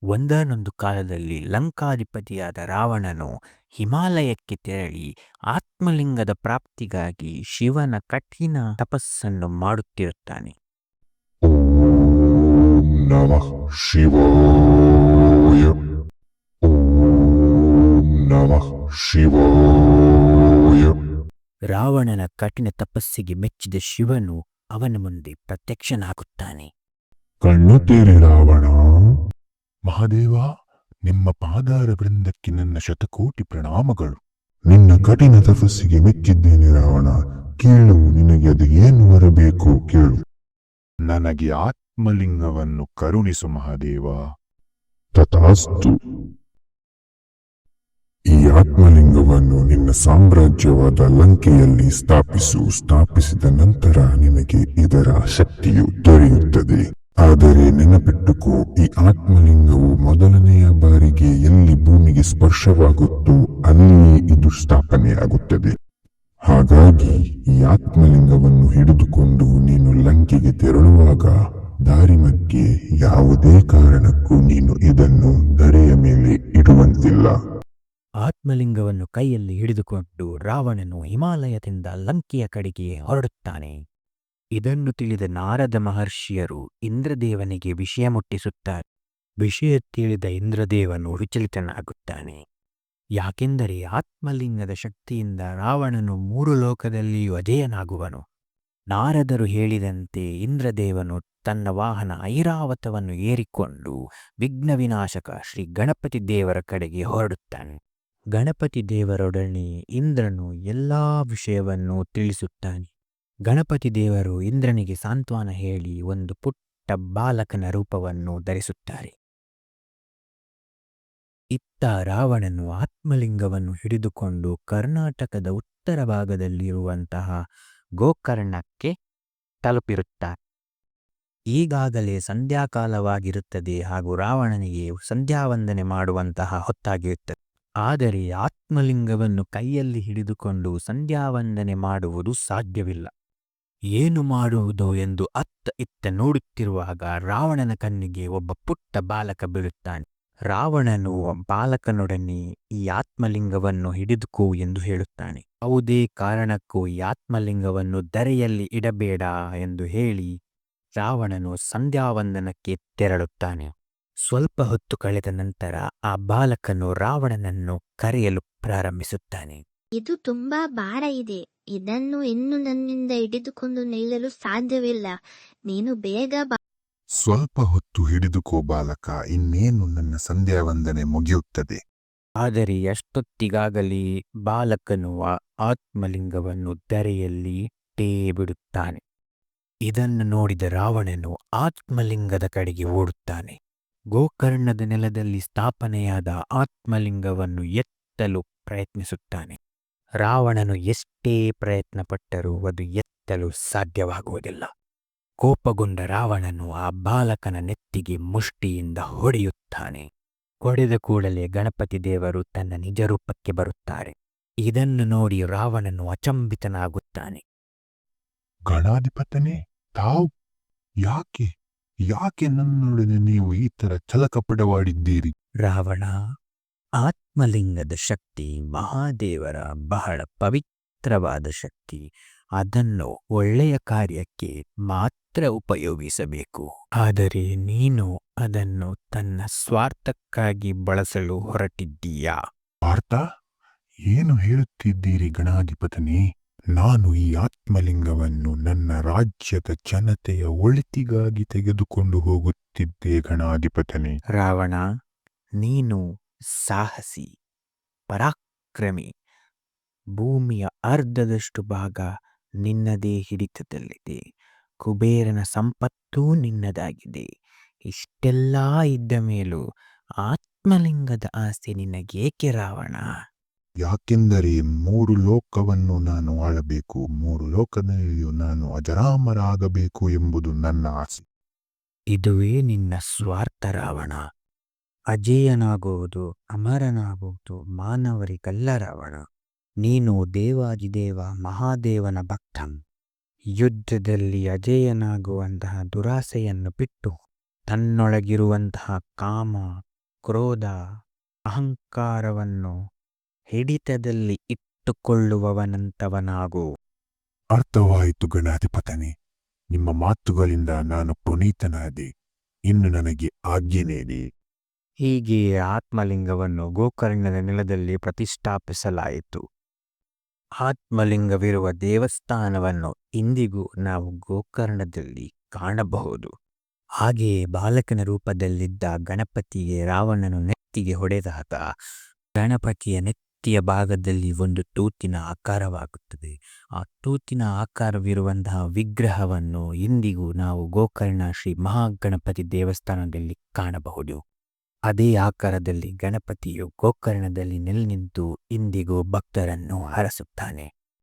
ಒಂದಾನೊಂದು ಕಾಲದಲ್ಲಿ ಲಂಕಾಧಿಪತಿಯಾದ ರಾವಣನು ಹಿಮಾಲಯಕ್ಕೆ ತೆರಳಿ ಆತ್ಮಲಿಂಗದ ಪ್ರಾಪ್ತಿಗಾಗಿ ಶಿವನ ಕಠಿಣ ತಪಸ್ಸನ್ನು ಮಾಡುತ್ತಿರುತ್ತಾನೆ. ಓಂ ನಮಃ ಶಿವಾಯ. ಓಂ ನಮಃ ಶಿವಾಯ. ರಾವಣನ ಕಠಿಣ ತಪಸ್ಸಿಗೆ ಮೆಚ್ಚಿದ ಶಿವನು ಅವನ ಮುಂದೆ ಪ್ರತ್ಯಕ್ಷನಾಗುತ್ತಾನೆ. ಕಣ್ಣು ತೆರೆ ರಾವಣ. ಮಹಾದೇವ, ನಿಮ್ಮ ಪಾದಾರ ವೃಂದಕ್ಕೆ ನನ್ನ ಶತಕೋಟಿ ಪ್ರಣಾಮಗಳು. ನಿನ್ನ ಕಠಿಣ ತಪಸ್ಸಿಗೆ ಮೆಚ್ಚಿದ್ದೇನೆ ರಾವಣ. ಕೇಳು, ನಿನಗೆ ಅದು ಏನು ಬರಬೇಕು ಕೇಳು. ನನಗೆ ಆತ್ಮಲಿಂಗವನ್ನು ಕರುಣಿಸು ಮಹಾದೇವ. ತಥಾಸ್ತು. ಈ ಆತ್ಮಲಿಂಗವನ್ನು ನಿನ್ನ ಸಾಮ್ರಾಜ್ಯವಾದ ಲಂಕೆಯಲ್ಲಿ ಸ್ಥಾಪಿಸಿದ ನಂತರ ನಿನಗೆ ಇದರ ಶಕ್ತಿಯು ದೊರೆಯುತ್ತದೆ. ಆದರೆ ನೆನಪಿಟ್ಟುಕೋ, ಈ ಆತ್ಮಲಿಂಗವು ಮೊದಲನೆಯ ಬಾರಿಗೆ ಎಲ್ಲಿ ಭೂಮಿಗೆ ಸ್ಪರ್ಶವಾಗುತ್ತೋ ಅಲ್ಲಿಯೇ ಇದು ಸ್ಥಾಪನೆಯಾಗುತ್ತದೆ. ಹಾಗಾಗಿ ಈ ಆತ್ಮಲಿಂಗವನ್ನು ಹಿಡಿದುಕೊಂಡು ನೀನು ಲಂಕೆಗೆ ತೆರಳುವಾಗ ದಾರಿ ಮಧ್ಯೆ ಯಾವುದೇ ಕಾರಣಕ್ಕೂ ನೀನು ಇದನ್ನು ಧರೆಯ ಮೇಲೆ ಇಡುವಂತಿಲ್ಲ. ಆತ್ಮಲಿಂಗವನ್ನು ಕೈಯಲ್ಲಿ ಹಿಡಿದುಕೊಂಡು ರಾವಣನು ಹಿಮಾಲಯದಿಂದ ಲಂಕೆಯ ಕಡೆಗೆ ಹೊರಡುತ್ತಾನೆ. ಇದನ್ನು ತಿಳಿದ ನಾರದ ಮಹರ್ಷಿಯರು ಇಂದ್ರದೇವನಿಗೆ ವಿಷಯ ಮುಟ್ಟಿಸುತ್ತಾರೆ. ವಿಷಯ ತಿಳಿದ ಇಂದ್ರದೇವನು ವಿಚಲಿತನಾಗುತ್ತಾನೆ. ಯಾಕೆಂದರೆ ಆತ್ಮಲಿಂಗದ ಶಕ್ತಿಯಿಂದ ರಾವಣನು 3 ಲೋಕದಲ್ಲಿಯೂ ಅಜೇಯನಾಗುವನು. ನಾರದರು ಹೇಳಿದಂತೆ ಇಂದ್ರದೇವನು ತನ್ನ ವಾಹನ ಐರಾವತವನ್ನು ಏರಿಕೊಂಡು ವಿಘ್ನ ವಿನಾಶಕ ಶ್ರೀ ಗಣಪತಿ ದೇವರ ಕಡೆಗೆ ಹೊರಡುತ್ತಾನೆ. ಗಣಪತಿ ದೇವರೊಡನೆ ಇಂದ್ರನು ಎಲ್ಲಾ ವಿಷಯವನ್ನು ತಿಳಿಸುತ್ತಾನೆ. ಗಣಪತಿ ದೇವರು ಇಂದ್ರನಿಗೆ ಸಾಂತ್ವನ ಹೇಳಿ ಒಂದು ಪುಟ್ಟ ಬಾಲಕನ ರೂಪವನ್ನು ಧರಿಸುತ್ತಾರೆ. ಇತ್ತ ರಾವಣನು ಆತ್ಮಲಿಂಗವನ್ನು ಹಿಡಿದುಕೊಂಡು ಕರ್ನಾಟಕದ ಉತ್ತರ ಭಾಗದಲ್ಲಿರುವಂತಹ ಗೋಕರ್ಣಕ್ಕೆ ತಲುಪಿರುತ್ತಾನೆ. ಈಗಾಗಲೇ ಸಂಧ್ಯಾಕಾಲವಾಗಿರುತ್ತದೆ ಹಾಗೂ ರಾವಣನಿಗೆ ಸಂಧ್ಯಾವಂದನೆ ಮಾಡುವಂತಹ ಹೊತ್ತಾಗಿರುತ್ತದೆ. ಆದರೆ ಆತ್ಮಲಿಂಗವನ್ನು ಕೈಯಲ್ಲಿ ಹಿಡಿದುಕೊಂಡು ಸಂಧ್ಯಾವಂದನೆ ಮಾಡುವುದು ಸಾಧ್ಯವಿಲ್ಲ. ಏನು ಮಾಡುವುದು ಎಂದು ಅತ್ತ ಇತ್ತ ನೋಡುತ್ತಿರುವಾಗ ರಾವಣನ ಕಣ್ಣಿಗೆ ಒಬ್ಬ ಪುಟ್ಟ ಬಾಲಕ ಬೀಳುತ್ತಾನೆ. ರಾವಣನು ಬಾಲಕನೊಡನೆ ಈ ಆತ್ಮಲಿಂಗವನ್ನು ಹಿಡಿದುಕೋ ಎಂದು ಹೇಳುತ್ತಾನೆ. ಯಾವುದೇ ಕಾರಣಕ್ಕೂ ಈ ಆತ್ಮಲಿಂಗವನ್ನು ಧರೆಯಲ್ಲಿ ಇಡಬೇಡ ಎಂದು ಹೇಳಿ ರಾವಣನು ಸಂಧ್ಯಾವಂದನಕ್ಕೆ ತೆರಳುತ್ತಾನೆ. ಸ್ವಲ್ಪ ಹೊತ್ತು ಕಳೆದ ನಂತರ ಆ ಬಾಲಕನು ರಾವಣನನ್ನು ಕರೆಯಲು ಪ್ರಾರಂಭಿಸುತ್ತಾನೆ. ಇದು ತುಂಬಾ ಭಾರ ಇದೆ. ಇದನ್ನು ಇನ್ನು ನನ್ನಿಂದ ಹಿಡಿದುಕೊಂಡು ನಿಲ್ಲಲು ಸಾಧ್ಯವಿಲ್ಲ. ನೀನು ಬೇಗ ಬಾ. ಸ್ವಲ್ಪ ಹೊತ್ತು ಹಿಡಿದುಕೋ ಬಾಲಕ, ಇನ್ನೇನು ನನ್ನ ಸಂಧ್ಯಾವಂದನೆ ಮುಗಿಯುತ್ತದೆ. ಆದರೆ ಎಷ್ಟೊತ್ತಿಗಾಗಲೇ ಬಾಲಕನು ಆ ಆತ್ಮಲಿಂಗವನ್ನು ಧರೆಯಲ್ಲಿ ಇಟ್ಟೇ ಬಿಡುತ್ತಾನೆ. ಇದನ್ನು ನೋಡಿದ ರಾವಣನು ಆತ್ಮಲಿಂಗದ ಕಡೆಗೆ ಓಡುತ್ತಾನೆ. ಗೋಕರ್ಣದ ನೆಲದಲ್ಲಿ ಸ್ಥಾಪನೆಯಾದ ಆತ್ಮಲಿಂಗವನ್ನು ಎತ್ತಲು ಪ್ರಯತ್ನಿಸುತ್ತಾನೆ. ರಾವಣನು ಎಷ್ಟೇ ಪ್ರಯತ್ನಪಟ್ಟರೂ ಅದು ಎತ್ತಲು ಸಾಧ್ಯವಾಗುವುದಿಲ್ಲ. ಕೋಪಗೊಂಡ ರಾವಣನು ಆ ಬಾಲಕನ ನೆತ್ತಿಗೆ ಮುಷ್ಟಿಯಿಂದ ಹೊಡೆಯುತ್ತಾನೆ. ಹೊಡೆದ ಕೂಡಲೇ ಗಣಪತಿ ದೇವರು ತನ್ನ ನಿಜರೂಪಕ್ಕೆ ಬರುತ್ತಾರೆ. ಇದನ್ನು ನೋಡಿ ರಾವಣನು ಅಚಂಬಿತನಾಗುತ್ತಾನೆ. ಗಣಾಧಿಪತನೇ, ತಾವು ಯಾಕೆ ನನ್ನೊಡನೆ ನೀವು ಈ ತರ ಛಲಕಪಟವಾಡಿದ್ದೀರಿ? ರಾವಣ, ಆತ್ಮಲಿಂಗದ ಶಕ್ತಿ ಮಹಾದೇವರ ಬಹಳ ಪವಿತ್ರವಾದ ಶಕ್ತಿ. ಅದನ್ನು ಒಳ್ಳೆಯ ಕಾರ್ಯಕ್ಕೆ ಮಾತ್ರ ಉಪಯೋಗಿಸಬೇಕು. ಆದರೆ ನೀನು ಅದನ್ನು ತನ್ನ ಸ್ವಾರ್ಥಕ್ಕಾಗಿ ಬಳಸಲು ಹೊರಟಿದ್ದೀಯಾ? ಪಾರ್ಥ, ಏನು ಹೇಳುತ್ತಿದ್ದೀರಿ ಗಣಾಧಿಪತನೇ? ನಾನು ಈ ಆತ್ಮಲಿಂಗವನ್ನು ನನ್ನ ರಾಜ್ಯದ ಜನತೆಯ ಒಳಿತಿಗಾಗಿ ತೆಗೆದುಕೊಂಡು ಹೋಗುತ್ತಿದ್ದೆ ಗಣಾಧಿಪತನೇ. ರಾವಣ, ನೀನು ಸಾಹಸಿ, ಪರಾಕ್ರಮಿ. ಭೂಮಿಯ ಅರ್ಧದಷ್ಟು ಭಾಗ ನಿನ್ನದೇ ಹಿಡಿತದಲ್ಲಿದೆ. ಕುಬೇರನ ಸಂಪತ್ತೂ ನಿನ್ನದಾಗಿದೆ. ಇಷ್ಟೆಲ್ಲಾ ಇದ್ದ ಮೇಲೂ ಆತ್ಮಲಿಂಗದ ಆಸೆ ನಿನಗೇಕೆ ರಾವಣ? ಯಾಕೆಂದರೆ 3 ಲೋಕವನ್ನು ನಾನು ಆಳಬೇಕು, 3 ಲೋಕದಲ್ಲಿಯೂ ನಾನು ಅಜರಾಮರಾಗಬೇಕು ಎಂಬುದು ನನ್ನ ಆಸೆ. ಇದುವೇ ನಿನ್ನ ಸ್ವಾರ್ಥ ರಾವಣ. ಅಜೇಯನಾಗುವುದು, ಅಮರನಾಗುವುದು ಮಾನವರಿಗಲ್ಲ ರಾವಣ. ನೀನು ದೇವಾದಿದೇವ ಮಹಾದೇವನ ಭಕ್ತ. ಯುದ್ಧದಲ್ಲಿ ಅಜೇಯನಾಗುವಂತಹ ದುರಾಸೆಯನ್ನು ಬಿಟ್ಟು ತನ್ನೊಳಗಿರುವಂತಹ ಕಾಮ, ಕ್ರೋಧ ಅಹಂಕಾರವನ್ನು ಹಿಡಿತದಲ್ಲಿ ಇಟ್ಟುಕೊಳ್ಳುವವನಂತವನಾಗು. ಅರ್ಥವಾಯಿತು ಗಣಾಧಿಪತನೇ. ನಿಮ್ಮ ಮಾತುಗಳಿಂದ ನಾನು ಪುನೀತನಾದೆ. ಇನ್ನು ನನಗೆ ಆಜ್ಞೆ ನೀಡಿ. ಹೀಗೆಯೇ ಆತ್ಮಲಿಂಗವನ್ನು ಗೋಕರ್ಣದ ನೆಲದಲ್ಲಿ ಪ್ರತಿಷ್ಠಾಪಿಸಲಾಯಿತು. ಆತ್ಮಲಿಂಗವಿರುವ ದೇವಸ್ಥಾನವನ್ನು ಇಂದಿಗೂ ನಾವು ಗೋಕರ್ಣದಲ್ಲಿ ಕಾಣಬಹುದು. ಹಾಗೆಯೇ ಬಾಲಕನ ರೂಪದಲ್ಲಿದ್ದ ಗಣಪತಿಗೆ ರಾವಣನು ನೆತ್ತಿಗೆ ಹೊಡೆದಾಗ ಗಣಪತಿಯ ನೆತ್ತಿಯ ಭಾಗದಲ್ಲಿ ಒಂದು ತೂತಿನ ಆಕಾರವಾಗುತ್ತದೆ. ಆ ತೂತಿನ ಆಕಾರವಿರುವಂತಹ ವಿಗ್ರಹವನ್ನು ಇಂದಿಗೂ ನಾವು ಗೋಕರ್ಣ ಶ್ರೀ ಮಹಾಗಣಪತಿ ದೇವಸ್ಥಾನದಲ್ಲಿ ಕಾಣಬಹುದು. ಅದೇ ಆಕಾರದಲ್ಲಿ ಗಣಪತಿಯು ಗೋಕರ್ಣದಲ್ಲಿ ನೆಲೆ ನಿಂತು ಇಂದಿಗೂ ಭಕ್ತರನ್ನು ಹರಸುತ್ತಾನೆ.